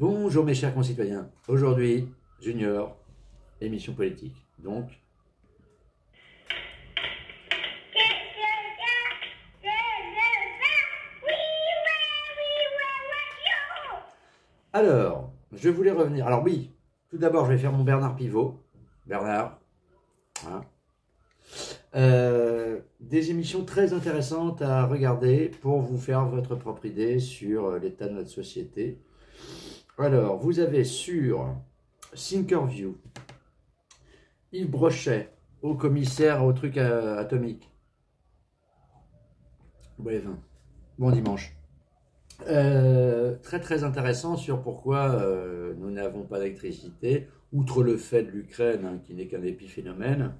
Bonjour mes chers concitoyens, aujourd'hui, Junior, émission politique. Donc, alors, je voulais revenir. Alors oui, tout d'abord, je vais faire mon Bernard Pivot. Bernard, hein. Des émissions très intéressantes à regarder pour vous faire votre propre idée sur l'état de notre société. Alors, vous avez sur Thinkerview, Yves Brochet, haut commissaire au truc atomique. Bref, bon dimanche. Très très intéressant sur pourquoi nous n'avons pas d'électricité, outre le fait de l'Ukraine, hein, qui n'est qu'un épiphénomène.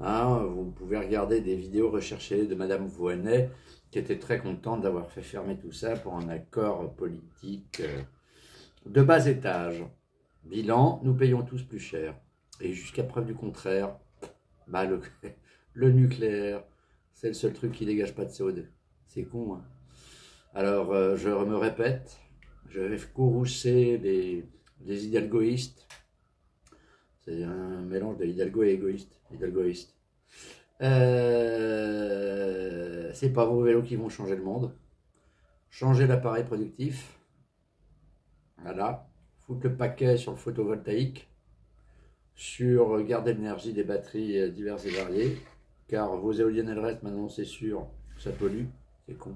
Hein, vous pouvez regarder des vidéos recherchées de Madame Voynet, qui était très contente d'avoir fait fermer tout ça pour un accord politique de bas étage. Bilan, nous payons tous plus cher. Et jusqu'à preuve du contraire, bah le nucléaire, c'est le seul truc qui dégage pas de CO2. C'est con, hein. Alors, je me répète, je vais courroucer les hidalgoïstes. C'est un mélange de hidalgo et égoïste. Hidalgoïste. C'est pas vos vélos qui vont changer le monde. Changer l'appareil productif. Voilà. Foutre le paquet sur le photovoltaïque. Sur garder l'énergie des batteries diverses et variées. Car vos éoliennes et le reste, maintenant, c'est sûr, ça pollue. C'est con.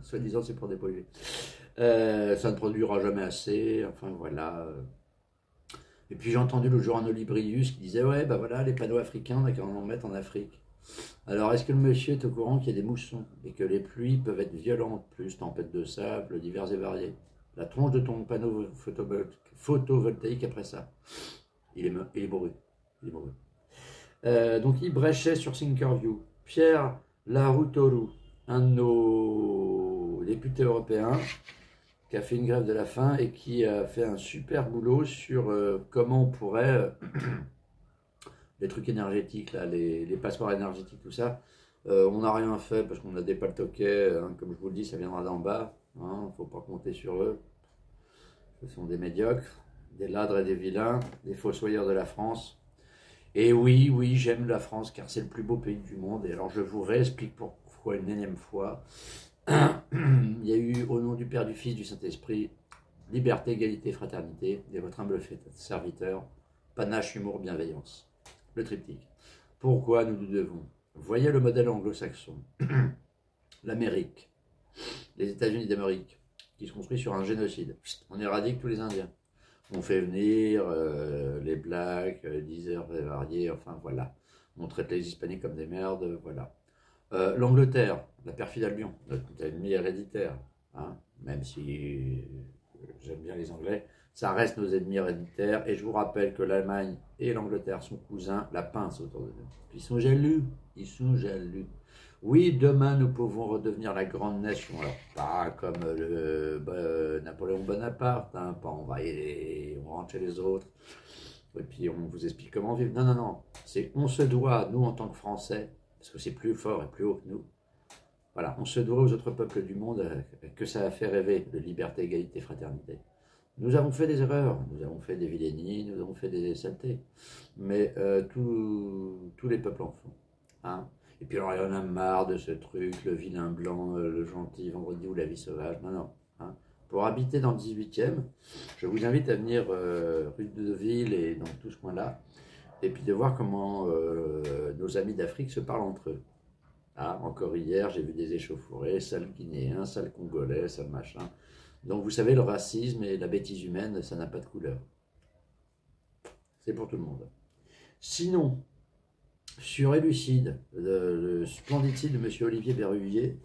Soi-disant, c'est pour dépolluer. Ça ne produira jamais assez. Enfin, voilà. Et puis, j'ai entendu le jour un Olibrius qui disait, ouais, bah voilà, les panneaux africains, on a qu'à en mettre en Afrique. Alors, est-ce que le monsieur est au courant qu'il y a des moussons et que les pluies peuvent être violentes, plus tempêtes de sable, diverses et variées? La tronche de ton panneau photovoltaïque après ça. Il est bourru. Il est bourru. Donc, il bréchait sur Thinkerview. Pierre Laroutourou, un de nos députés européens, qui a fait une grève de la faim et qui a fait un super boulot sur comment on pourrait, les trucs énergétiques, là, les passoires énergétiques, tout ça, on n'a rien fait parce qu'on a des paltoquets, hein, comme je vous le dis, ça viendra d'en bas, hein, il ne faut pas compter sur eux, ce sont des médiocres, des ladres et des vilains, des fossoyeurs de la France. Et oui, oui, j'aime la France car c'est le plus beau pays du monde, et alors je vous réexplique pourquoi une énième fois. Il y a eu, au nom du Père, du Fils, du Saint-Esprit, liberté, égalité, fraternité, et votre humble serviteur, panache, humour, bienveillance. Le triptyque. Pourquoi nous nous devons? Voyez le modèle anglo-saxon. L'Amérique, les États-Unis d'Amérique, qui se construisent sur un génocide. On éradique tous les Indiens. On fait venir les Blacks, les diseurs et variés, enfin voilà. On traite les Hispaniques comme des merdes, voilà. L'Angleterre, la perfide Albion, notre ennemi héréditaire, hein, même si j'aime bien les Anglais, ça reste nos ennemis héréditaires. Et je vous rappelle que l'Allemagne et l'Angleterre sont cousins, la pince autour de nous. Ils sont jaloux, ils sont jaloux. Oui, demain nous pouvons redevenir la grande nation, alors pas comme Napoléon Bonaparte, hein, pas on rentre chez les autres, et puis on vous explique comment vivre. Non, non, non, on se doit, nous en tant que Français, parce que c'est plus fort et plus haut que nous. Voilà, on se doit aux autres peuples du monde que ça a fait rêver de liberté, égalité, fraternité. Nous avons fait des erreurs, nous avons fait des vilainies, nous avons fait des saletés, mais tous les peuples en font. Hein. Et puis alors il y en a marre de ce truc, le vilain blanc, le gentil vendredi ou la vie sauvage. Non, non. Hein. Pour habiter dans le 18e, je vous invite à venir rue de Ville et dans tout ce coin-là, et puis de voir comment nos amis d'Afrique se parlent entre eux. Ah, encore hier, j'ai vu des échauffourées, sale Guinéen, sale Congolais, sale machin. Donc vous savez, le racisme et la bêtise humaine, ça n'a pas de couleur. C'est pour tout le monde. Sinon, sur Élucide, le splendide site de M. Olivier Berruyer,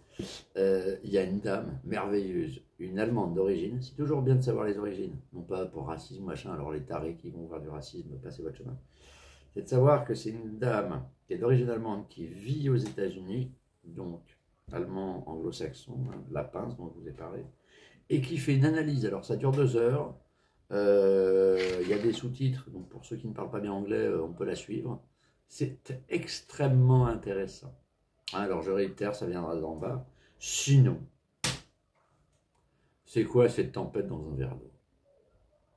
il y a une dame merveilleuse, une Allemande d'origine. C'est toujours bien de savoir les origines, non pas pour racisme, machin, alors les tarés qui vont voir du racisme, passez votre chemin. C'est de savoir que c'est une dame qui est d'origine allemande, qui vit aux États-Unis, donc allemand anglo-saxon, hein, la pince dont je vous ai parlé, et qui fait une analyse. Alors ça dure 2 heures, il y a des sous-titres, donc pour ceux qui ne parlent pas bien anglais, on peut la suivre. C'est extrêmement intéressant. Alors je réitère, ça viendra d'en bas. Sinon, c'est quoi cette tempête dans un verre d'eau?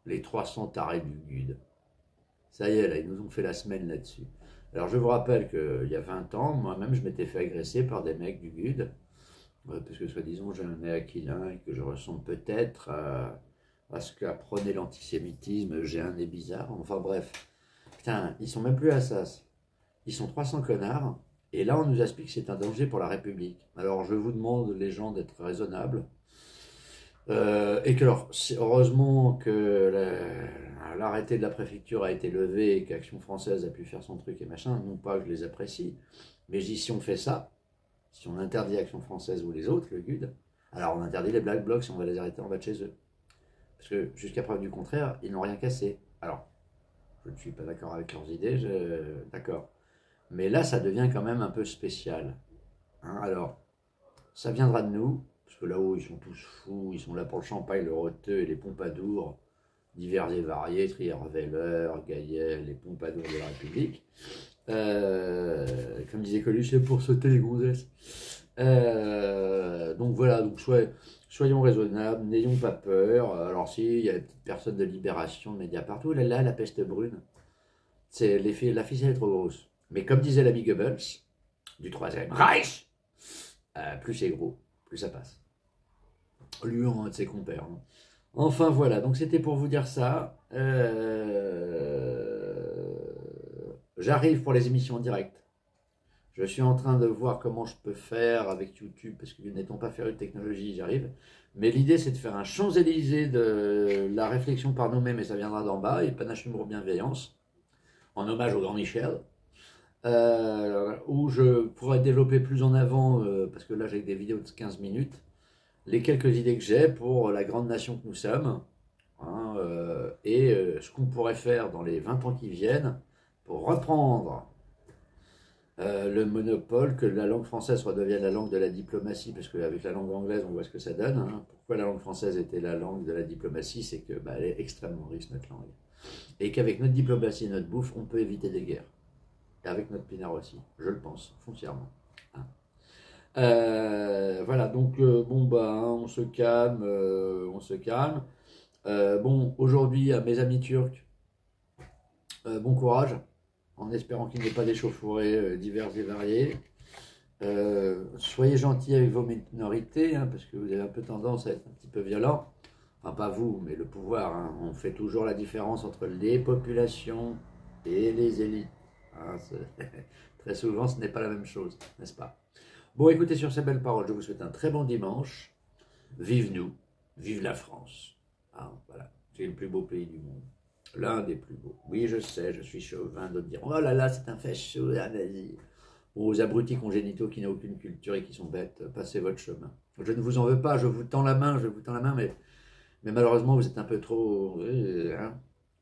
les 300 tarés du GUD. Ça y est, là, ils nous ont fait la semaine là-dessus. Alors, je vous rappelle qu'il y a 20 ans, moi-même, je m'étais fait agresser par des mecs du GUD, parce que, soi-disant, j'ai un nez aquilin et que je ressemble peut-être à ce qu'apprenait l'antisémitisme, j'ai un nez bizarre, enfin bref. Putain, ils sont même plus à ça. Ils sont 300 connards, et là, on nous explique que c'est un danger pour la République. Alors, je vous demande, les gens, d'être raisonnables. Et que alors, heureusement que l'arrêté de la préfecture a été levé et qu'Action française a pu faire son truc et machin, non pas que je les apprécie, mais si on fait ça, si on interdit Action française ou les autres, le GUD, alors on interdit les Black Blocs si on va les arrêter en bas de chez eux. Parce que jusqu'à preuve du contraire, ils n'ont rien cassé. Alors, je ne suis pas d'accord avec leurs idées, d'accord. Mais là, ça devient quand même un peu spécial. Hein, alors, ça viendra de nous. Parce que là-haut, ils sont tous fous, ils sont là pour le champagne, le roteux et les pompadours, divers et variés, Trierweiler, Gaïel, les pompadours de la République. Comme disait Coluche, c'est pour sauter les gonzesses. Donc voilà, donc soyons raisonnables, n'ayons pas peur. Alors si, il y a des petites personnes de Libération, de médias partout, là, la peste brune, la ficelle est trop grosse. Mais comme disait l'ami Goebbels, du Troisième Reich, plus c'est gros, plus ça passe. Lui, un de ses compères. Hein. Enfin voilà, donc c'était pour vous dire ça. J'arrive pour les émissions en direct. Je suis en train de voir comment je peux faire avec YouTube, parce que n'étant pas féru de technologie, j'arrive. Mais l'idée, c'est de faire un Champs-Élysées de la réflexion par nous-mêmes, et ça viendra d'en bas, et panache humour bienveillance, en hommage au grand Michel. Où je pourrais développer plus en avant, parce que là j'ai des vidéos de 15 minutes, les quelques idées que j'ai pour la grande nation que nous sommes, hein, ce qu'on pourrait faire dans les 20 ans qui viennent pour reprendre le monopole, que la langue française redevienne la langue de la diplomatie, parce qu'avec la langue anglaise on voit ce que ça donne. Hein. Pourquoi la langue française était la langue de la diplomatie, c'est que elle est extrêmement riche, notre langue, et qu'avec notre diplomatie et notre bouffe on peut éviter des guerres. Avec notre pinard aussi, je le pense, foncièrement. Hein. Voilà, donc bon bah, hein, on se calme, on se calme. Bon, aujourd'hui, à mes amis turcs, bon courage, en espérant qu'il n'y ait pas d'échauffourées diverses et variées. Soyez gentils avec vos minorités, hein, parce que vous avez un peu tendance à être un petit peu violent. Enfin, pas vous, mais le pouvoir. Hein. On fait toujours la différence entre les populations et les élites. Hein, très souvent, ce n'est pas la même chose, n'est-ce pas? Bon, écoutez, sur ces belles paroles, je vous souhaite un très bon dimanche. Vive nous, vive la France. Hein, voilà, c'est le plus beau pays du monde. L'un des plus beaux. Oui, je sais, je suis chauvin, d'autres diront, oh là là, c'est un facho, un nazi. Aux abrutis congénitaux qui n'ont aucune culture et qui sont bêtes, passez votre chemin. Je ne vous en veux pas, je vous tends la main, mais malheureusement, vous êtes un peu trop... Hein.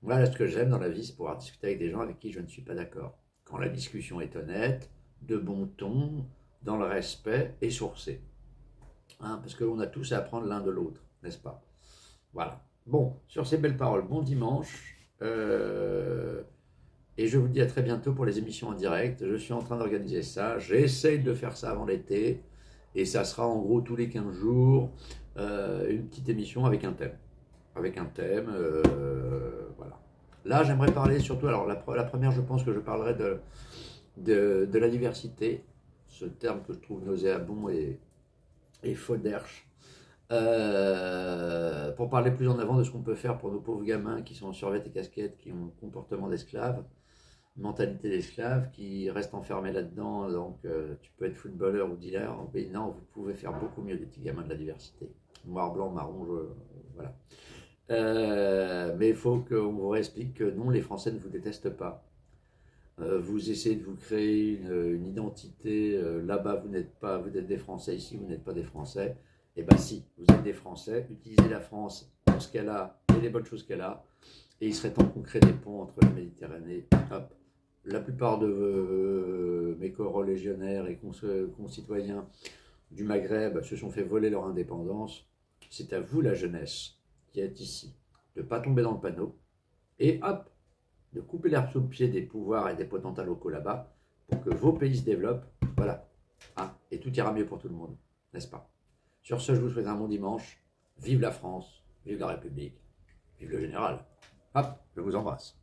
Voilà, ce que j'aime dans la vie, c'est pouvoir discuter avec des gens avec qui je ne suis pas d'accord. Quand la discussion est honnête, de bon ton, dans le respect et sourcée. Hein, parce qu'on a tous à apprendre l'un de l'autre, n'est-ce pas? Voilà. Bon, sur ces belles paroles, bon dimanche. Et je vous dis à très bientôt pour les émissions en direct. Je suis en train d'organiser ça. J'essaye de faire ça avant l'été. Et ça sera en gros tous les 15 jours une petite émission avec un thème. Avec un thème, voilà. Là, j'aimerais parler surtout, alors la première, je pense que je parlerai de la diversité, ce terme que je trouve nauséabond et faux d'herche. Pour parler plus en avant de ce qu'on peut faire pour nos pauvres gamins qui sont en survêt et casquettes, qui ont le comportement d'esclaves, mentalité d'esclave, qui restent enfermés là-dedans. Donc tu peux être footballeur ou dealer, mais non, vous pouvez faire beaucoup mieux des petits gamins de la diversité. Noir, blanc, marron, voilà. Mais il faut qu'on vous réexplique que non, les Français ne vous détestent pas. Vous essayez de vous créer une identité, là-bas vous êtes des Français, ici vous n'êtes pas des Français. Eh bien si, vous êtes des Français, utilisez la France pour ce qu'elle a et les bonnes choses qu'elle a, et il serait temps qu'on crée des ponts entre la Méditerranée. Hop. La plupart de mes corolégionnaires et concitoyens du Maghreb se sont fait voler leur indépendance. C'est à vous la jeunesse qui êtes ici, de ne pas tomber dans le panneau, et hop, de couper l'herbe sous le pied des pouvoirs et des potentats locaux là-bas, pour que vos pays se développent, voilà, ah, et tout ira mieux pour tout le monde, n'est-ce pas? Sur ce, je vous souhaite un bon dimanche, vive la France, vive la République, vive le général. Hop, je vous embrasse.